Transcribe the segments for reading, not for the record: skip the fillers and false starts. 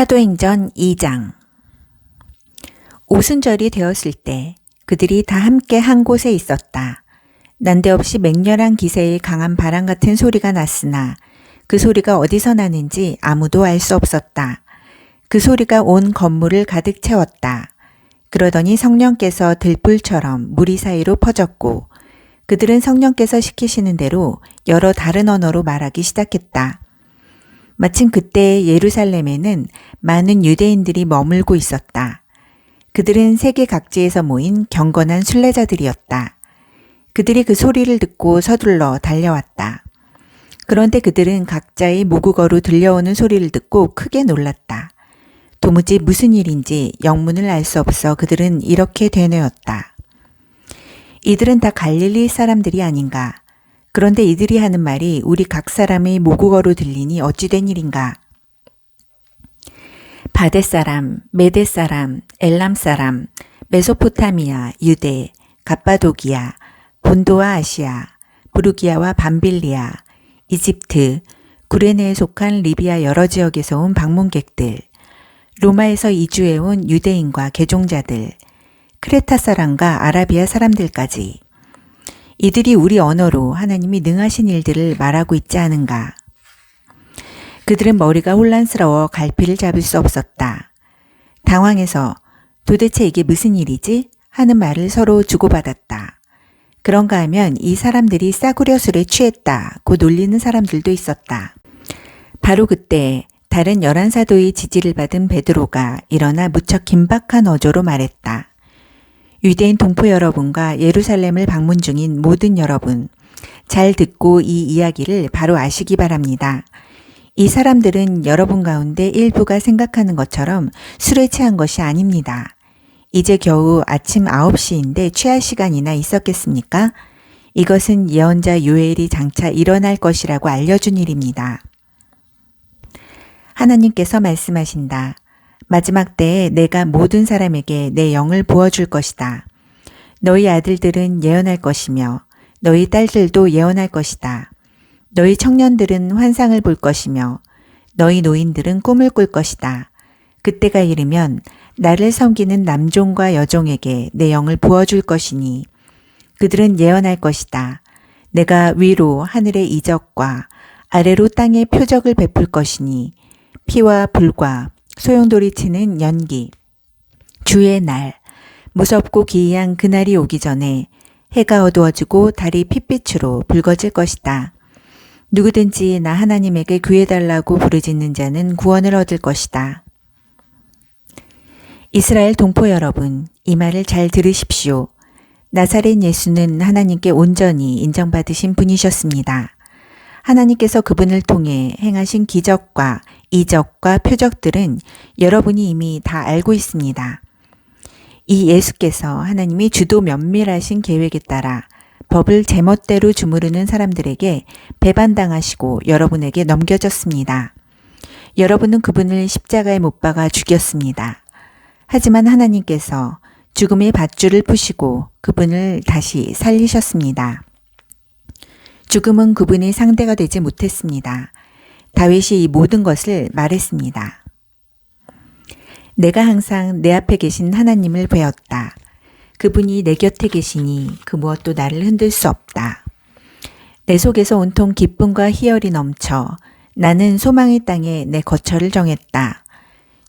사도행전 2장. 오순절이 되었을 때 그들이 다 함께 한 곳에 있었다. 난데없이 맹렬한 기세의 강한 바람 같은 소리가 났으나 그 소리가 어디서 나는지 아무도 알 수 없었다. 그 소리가 온 건물을 가득 채웠다. 그러더니 성령께서 들불처럼 무리 사이로 퍼졌고 그들은 성령께서 시키시는 대로 여러 다른 언어로 말하기 시작했다. 마침 그때 예루살렘에는 많은 유대인들이 머물고 있었다. 그들은 세계 각지에서 모인 경건한 순례자들이었다. 그들이 그 소리를 듣고 서둘러 달려왔다. 그런데 그들은 각자의 모국어로 들려오는 소리를 듣고 크게 놀랐다. 도무지 무슨 일인지 영문을 알 수 없어 그들은 이렇게 되뇌었다. 이들은 다 갈릴리 사람들이 아닌가? 그런데 이들이 하는 말이 우리 각 사람의 모국어로 들리니 어찌 된 일인가? 바데 사람, 메데 사람, 엘람 사람, 메소포타미아, 유대, 갑바도기아, 본도와 아시아, 부르기아와 밤빌리아, 이집트, 구레네에 속한 리비아 여러 지역에서 온 방문객들, 로마에서 이주해온 유대인과 개종자들, 크레타 사람과 아라비아 사람들까지 이들이 우리 언어로 하나님이 능하신 일들을 말하고 있지 않은가. 그들은 머리가 혼란스러워 갈피를 잡을 수 없었다. 당황해서 도대체 이게 무슨 일이지? 하는 말을 서로 주고받았다. 그런가 하면 이 사람들이 싸구려 술에 취했다고 놀리는 사람들도 있었다. 바로 그때 다른 11사도의 지지를 받은 베드로가 일어나 무척 긴박한 어조로 말했다. 유대인 동포 여러분과 예루살렘을 방문 중인 모든 여러분, 잘 듣고 이 이야기를 바로 아시기 바랍니다. 이 사람들은 여러분 가운데 일부가 생각하는 것처럼 술에 취한 것이 아닙니다. 이제 겨우 아침 9시인데 취할 시간이나 있었겠습니까? 이것은 예언자 요엘이 장차 일어날 것이라고 알려준 일입니다. 하나님께서 말씀하신다. 마지막 때에 내가 모든 사람에게 내 영을 부어줄 것이다. 너희 아들들은 예언할 것이며 너희 딸들도 예언할 것이다. 너희 청년들은 환상을 볼 것이며 너희 노인들은 꿈을 꿀 것이다. 그때가 이르면 나를 섬기는 남종과 여종에게 내 영을 부어줄 것이니 그들은 예언할 것이다. 내가 위로 하늘의 이적과 아래로 땅의 표적을 베풀 것이니 피와 불과 소용돌이치는 연기, 주의 날, 무섭고 기이한 그날이 오기 전에 해가 어두워지고 달이 핏빛으로 붉어질 것이다. 누구든지 나 하나님에게 구해달라고 부르짖는 자는 구원을 얻을 것이다. 이스라엘 동포 여러분, 이 말을 잘 들으십시오. 나사렛 예수는 하나님께 온전히 인정받으신 분이셨습니다. 하나님께서 그분을 통해 행하신 기적과 이적과 표적들은 여러분이 이미 다 알고 있습니다. 이 예수께서 하나님이 주도 면밀하신 계획에 따라 법을 제멋대로 주무르는 사람들에게 배반당하시고 여러분에게 넘겨졌습니다. 여러분은 그분을 십자가에 못 박아 죽였습니다. 하지만 하나님께서 죽음의 밧줄을 푸시고 그분을 다시 살리셨습니다. 죽음은 그분의 상대가 되지 못했습니다. 다윗이 이 모든 것을 말했습니다. 내가 항상 내 앞에 계신 하나님을 배웠다. 그분이 내 곁에 계시니 그 무엇도 나를 흔들 수 없다. 내 속에서 온통 기쁨과 희열이 넘쳐 나는 소망의 땅에 내 거처를 정했다.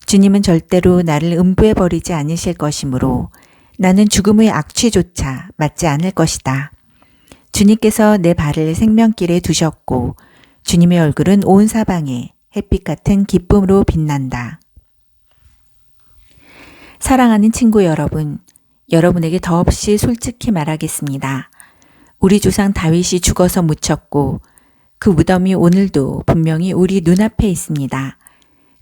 주님은 절대로 나를 음부에 버리지 않으실 것이므로 나는 죽음의 악취조차 맞지 않을 것이다. 주님께서 내 발을 생명길에 두셨고 주님의 얼굴은 온 사방에 햇빛 같은 기쁨으로 빛난다. 사랑하는 친구 여러분, 여러분에게 더없이 솔직히 말하겠습니다. 우리 조상 다윗이 죽어서 묻혔고 그 무덤이 오늘도 분명히 우리 눈앞에 있습니다.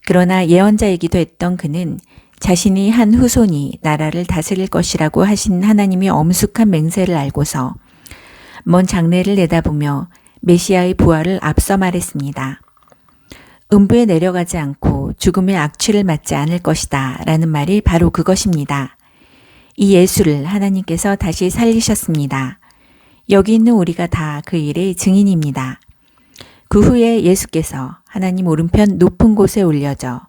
그러나 예언자이기도 했던 그는 자신이 한 후손이 나라를 다스릴 것이라고 하신 하나님의 엄숙한 맹세를 알고서 먼 장래를 내다보며 메시아의 부활을 앞서 말했습니다. 음부에 내려가지 않고 죽음의 악취를 맡지 않을 것이다 라는 말이 바로 그것입니다. 이 예수를 하나님께서 다시 살리셨습니다. 여기 있는 우리가 다 그 일의 증인입니다. 그 후에 예수께서 하나님 오른편 높은 곳에 올려져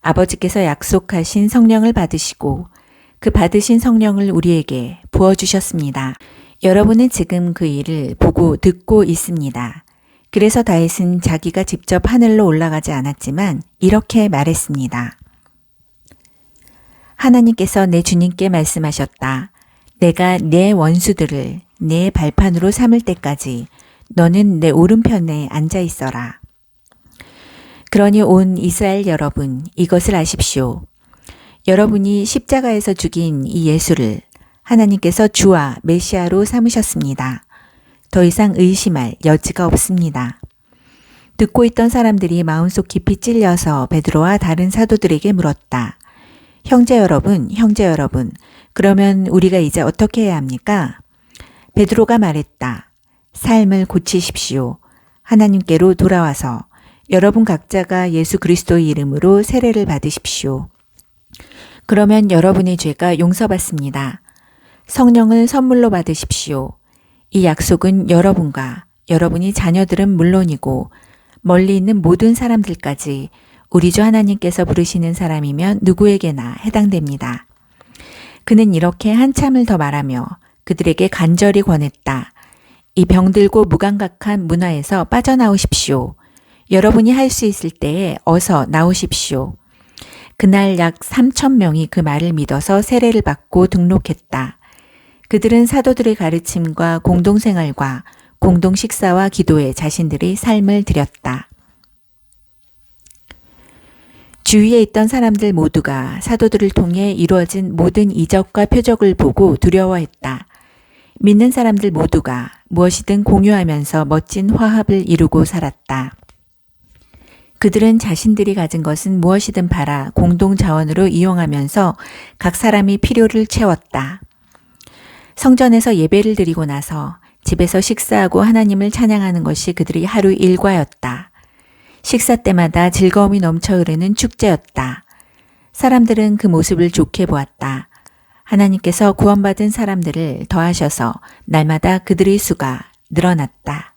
아버지께서 약속하신 성령을 받으시고 그 받으신 성령을 우리에게 부어주셨습니다. 여러분은 지금 그 일을 보고 듣고 있습니다. 그래서 다윗은 자기가 직접 하늘로 올라가지 않았지만 이렇게 말했습니다. 하나님께서 내 주님께 말씀하셨다. 내가 내 원수들을 내 발판으로 삼을 때까지 너는 내 오른편에 앉아 있어라. 그러니 온 이스라엘 여러분, 이것을 아십시오. 여러분이 십자가에서 죽인 이 예수를 하나님께서 주와 메시아로 삼으셨습니다. 더 이상 의심할 여지가 없습니다. 듣고 있던 사람들이 마음속 깊이 찔려서 베드로와 다른 사도들에게 물었다. 형제 여러분, 그러면 우리가 이제 어떻게 해야 합니까? 베드로가 말했다. 삶을 고치십시오. 하나님께로 돌아와서 여러분 각자가 예수 그리스도의 이름으로 세례를 받으십시오. 그러면 여러분의 죄가 용서받습니다. 성령을 선물로 받으십시오. 이 약속은 여러분과 여러분이 자녀들은 물론이고 멀리 있는 모든 사람들까지 우리 주 하나님께서 부르시는 사람이면 누구에게나 해당됩니다. 그는 이렇게 한참을 더 말하며 그들에게 간절히 권했다. 이 병들고 무감각한 문화에서 빠져나오십시오. 여러분이 할 수 있을 때에 어서 나오십시오. 그날 약 3,000명이 그 말을 믿어서 세례를 받고 등록했다. 그들은 사도들의 가르침과 공동생활과 공동식사와 기도에 자신들의 삶을 드렸다. 주위에 있던 사람들 모두가 사도들을 통해 이루어진 모든 이적과 표적을 보고 두려워했다. 믿는 사람들 모두가 무엇이든 공유하면서 멋진 화합을 이루고 살았다. 그들은 자신들이 가진 것은 무엇이든 팔아 공동 자원으로 이용하면서 각 사람이 필요를 채웠다. 성전에서 예배를 드리고 나서 집에서 식사하고 하나님을 찬양하는 것이 그들의 하루 일과였다. 식사 때마다 즐거움이 넘쳐 흐르는 축제였다. 사람들은 그 모습을 좋게 보았다. 하나님께서 구원받은 사람들을 더하셔서 날마다 그들의 수가 늘어났다.